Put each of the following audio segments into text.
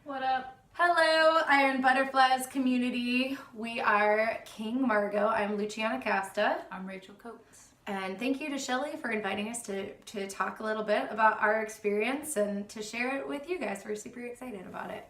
What up? Hello, Iron Butterflies community. We are King Margo. I'm Lucciana Casta. I'm Rachel Coates. And thank you to Shelly for inviting us to talk a little bit about our experience and to share it with you guys. We're super excited about it.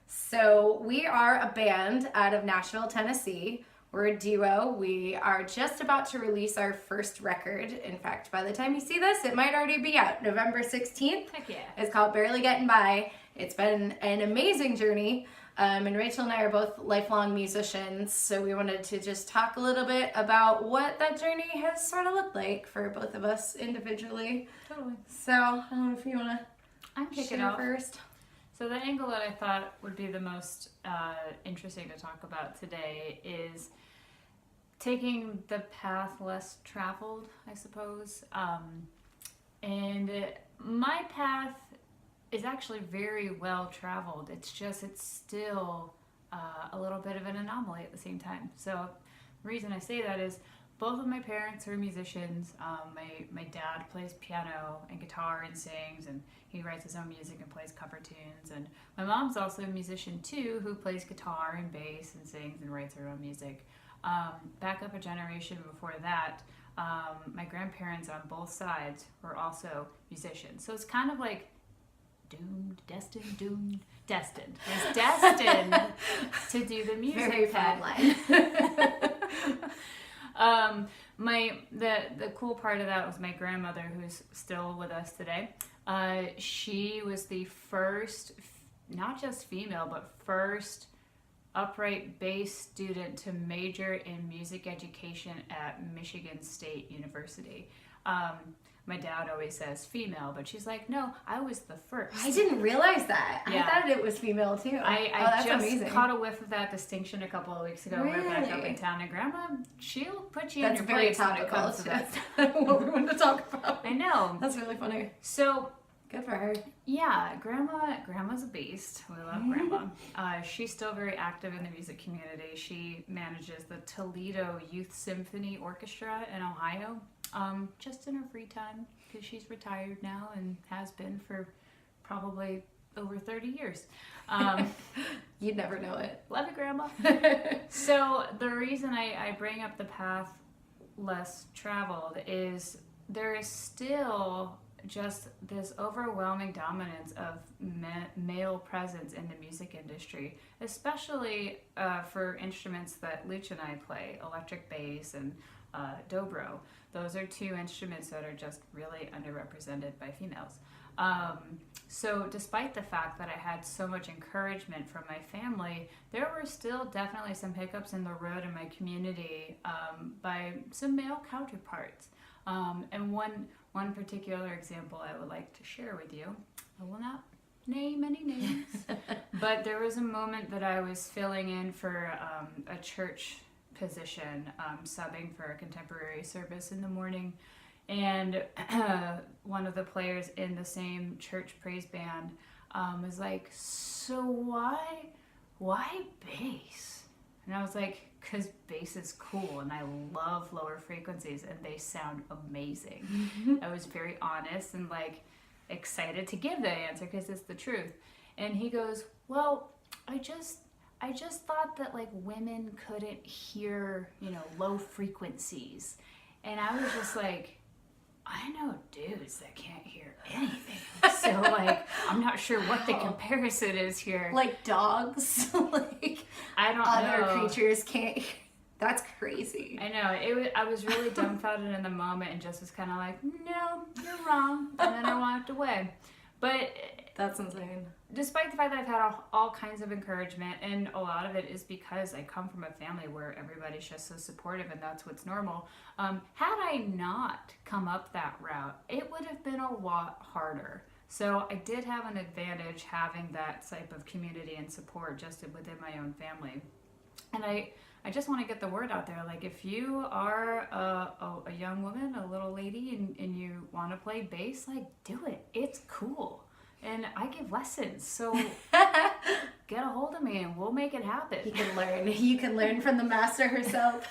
So we are a band out of Nashville, Tennessee. We're a duo. We are just about to release our first record. In fact, by the time you see this, it might already be out. November 16th. Heck yeah. It's called Barely Getting By. It's been an amazing journey. And Rachel and I are both lifelong musicians, so we wanted to just talk a little bit about what that journey has sort of looked like for both of us individually. Totally. So, I don't know if you want I'm to kicking share off first. So the angle that I thought would be the most interesting to talk about today is taking the path less traveled, I suppose. And my path is actually very well traveled. It's still a little bit of an anomaly at the same time. So the reason I say that is both of my parents are musicians. My dad plays piano and guitar and sings, and he writes his own music and plays cover tunes. And my mom's also a musician too, who plays guitar and bass and sings and writes her own music. Back up a generation before that, my grandparents on both sides were also musicians. So it's kind of like destined to do the music. Very fine line. The cool part of that was my grandmother, who's still with us today. She was the first, not just female, but first upright bass student to major in music education at Michigan State University. My dad always says female, but she's like, no, I was the first. I didn't realize that. Yeah. I thought it was female too. I just amazing. caught a whiff of that distinction a couple of weeks ago. Really? We were back up in town, and Grandma, she'll put you That's in your very place when it topical comes to to that. what we wanted to talk about. I know. That's really funny. So, Good for her. yeah, Grandma's a beast. We love Grandma. She's still very active in the music community. She manages the Toledo Youth Symphony Orchestra in Ohio, just in her free time, because she's retired now and has been for probably over 30 years. You'd never know it. Love you, Grandma. So the reason I bring up the path less traveled is there is still just this overwhelming dominance of male presence in the music industry, especially for instruments that Luch and I play, electric bass and dobro. Those are two instruments that are just really underrepresented by females. So despite the fact that I had so much encouragement from my family, there were still definitely some hiccups in the road in my community by some male counterparts. And one particular example I would like to share with you, I will not name any names, but there was a moment that I was filling in for a church position, subbing for a contemporary service in the morning, and one of the players in the same church praise band was like, so why bass? And I was like, because bass is cool and I love lower frequencies and they sound amazing. I was very honest and like excited to give the answer because it's the truth. And he goes, well, I just thought that like women couldn't hear, low frequencies. And I was just like, I know dudes that can't hear anything. So like, I'm not sure what the comparison is here. Like dogs, like I don't other know. creatures can't. That's crazy. I know. I was really dumbfounded in the moment and just was kind of like, no, you're wrong. And then I walked away. But That's insane. despite the fact that I've had all kinds of encouragement, and a lot of it is because I come from a family where everybody's just so supportive and that's what's normal, had I not come up that route, it would have been a lot harder. So I did have an advantage having that type of community and support just within my own family. And I just want to get the word out there. Like, if you are a young woman, a little lady, and you want to play bass, like, do it. It's cool. And I give lessons. So get a hold of me and we'll make it happen. You can learn. You can learn from the master herself.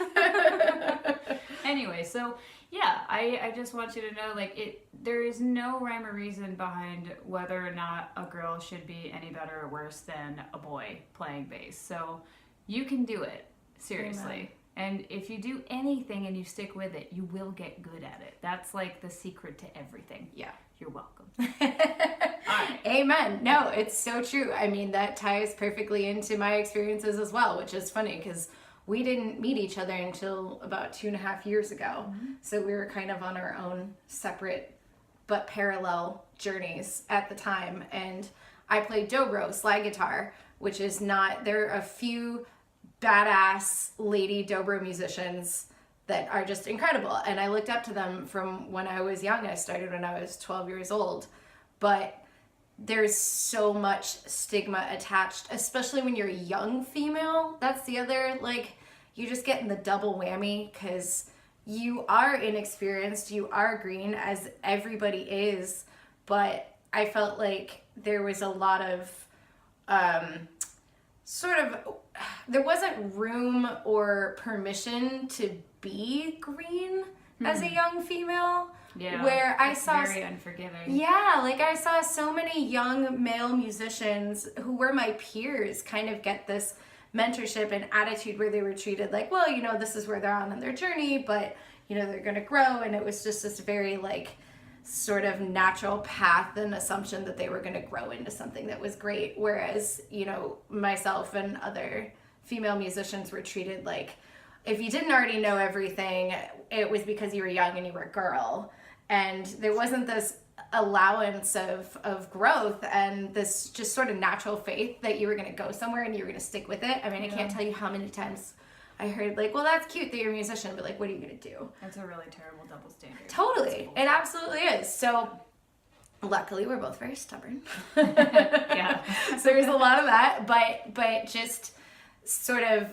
Anyway, so yeah, I just want you to know, like, there is no rhyme or reason behind whether or not a girl should be any better or worse than a boy playing bass. So you can do it, seriously. Amen. And if you do anything and you stick with it, you will get good at it. That's like the secret to everything. Yeah. You're welcome. All right. Amen. No, it's so true. I mean, that ties perfectly into my experiences as well, which is funny because we didn't meet each other until about 2.5 years ago. Mm-hmm. So we were kind of on our own separate but parallel journeys at the time. And I played dobro, slide guitar, which is not, there are a few badass lady dobro musicians that are just incredible. And I looked up to them from when I was young. I started when I was 12 years old. But there's so much stigma attached, especially when you're a young female. That's the other, like, you're just getting the double whammy because you are inexperienced, you are green, as everybody is. But I felt like there was a lot of there wasn't room or permission to be green as a young female. Yeah, where I saw very unforgiving. Yeah, like I saw so many young male musicians who were my peers kind of get this mentorship and attitude where they were treated like, well, you know, this is where they're on their journey, but you know, they're going to grow. And it was just this very like sort of natural path and assumption that they were going to grow into something that was great. Whereas, you know, myself and other female musicians were treated like, if you didn't already know everything, it was because you were young and you were a girl. And there wasn't this allowance of growth and this just sort of natural faith that you were going to go somewhere and you were going to stick with it. I mean, I can't tell you how many times I heard like, well, that's cute that you're a musician, but like, what are you going to do? That's a really terrible double standard. Totally. It absolutely is. So luckily we're both very stubborn. Yeah. So there's a lot of that, but just sort of,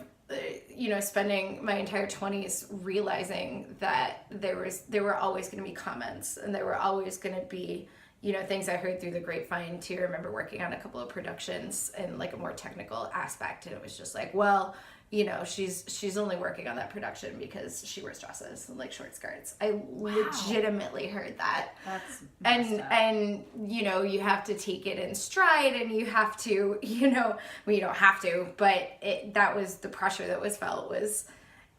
you know, spending my entire 20s realizing that there were always going to be comments and there were always going to be, you know, things I heard through the grapevine too. I remember working on a couple of productions in like a more technical aspect, and it was just like, well, you know, she's only working on that production because she wears dresses and like short skirts. I legitimately heard that. That's and you know, you have to take it in stride, and you have to, you know, well, you don't have to, but that was the pressure that was felt was,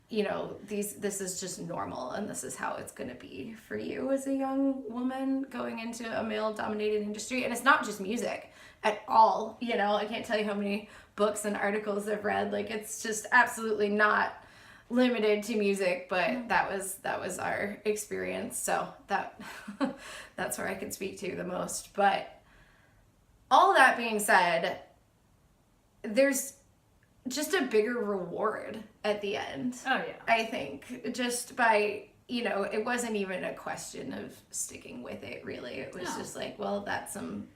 you know, this is just normal, and this is how it's going to be for you as a young woman going into a male dominated industry. And it's not just music at all. You know, I can't tell you how many books and articles I've read. Like, it's just absolutely not limited to music, but that was our experience. So that's where I can speak to the most. But all that being said, there's just a bigger reward at the end. Oh yeah. I think just by, you know, it wasn't even a question of sticking with it really. It was just like, well, that's some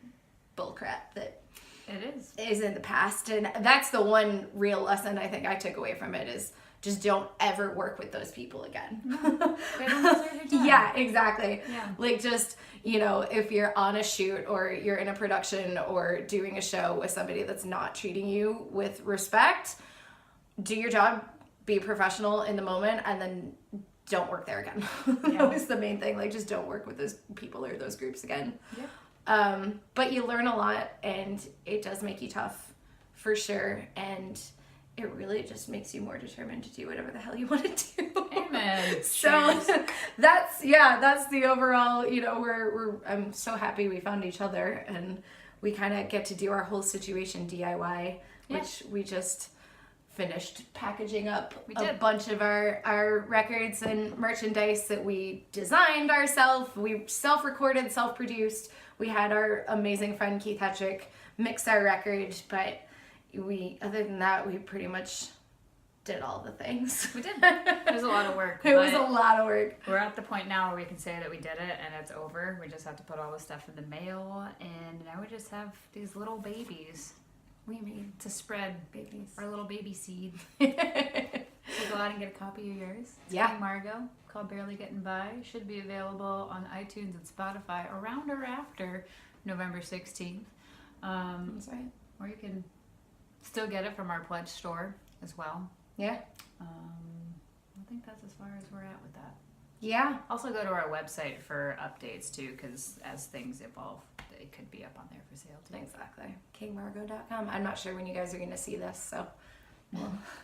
bullcrap that it is in the past. And that's the one real lesson I think I took away from it is just don't ever work with those people again. They don't deserve your time. Yeah, exactly. Yeah. Like just, you know, if you're on a shoot or you're in a production or doing a show with somebody that's not treating you with respect, do your job, be professional in the moment, and then don't work there again. That was the main thing. Like, just don't work with those people or those groups again. Yeah. But you learn a lot, and it does make you tough for sure. And it really just makes you more determined to do whatever the hell you want to do. Amen. So that's the overall, you know, I'm so happy we found each other, and we kind of get to do our whole situation DIY, which we just finished packaging up a bunch of our records and merchandise that we designed ourselves. We self-recorded, self-produced. We had our amazing friend Keith Hetrick mix our record, but other than that, we pretty much did all the things. We did. It was a lot of work. It was a lot of work. We're at the point now where we can say that we did it and it's over. We just have to put all the stuff in the mail, and now we just have these little babies. We need to spread babies. Our little baby seed. So go out and get a copy of yours. It's by Margo, called Barely Getting By. Should be available on iTunes and Spotify around or after November 16th. That's right. Or you can still get it from our pledge store as well. Yeah. I think that's as far as we're at with that. Yeah. Also go to our website for updates too, because as things evolve, it could be up on there for sale too. Exactly. KingMargo.com. I'm not sure when you guys are going to see this, so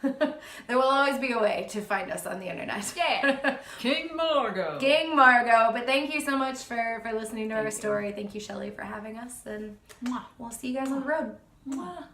there will always be a way to find us on the internet. Yeah. King Margo. King Margo. But thank you so much for listening to our story. Thank you, Shelly, for having us, and Mwah. we'll see you guys on the road. Mwah.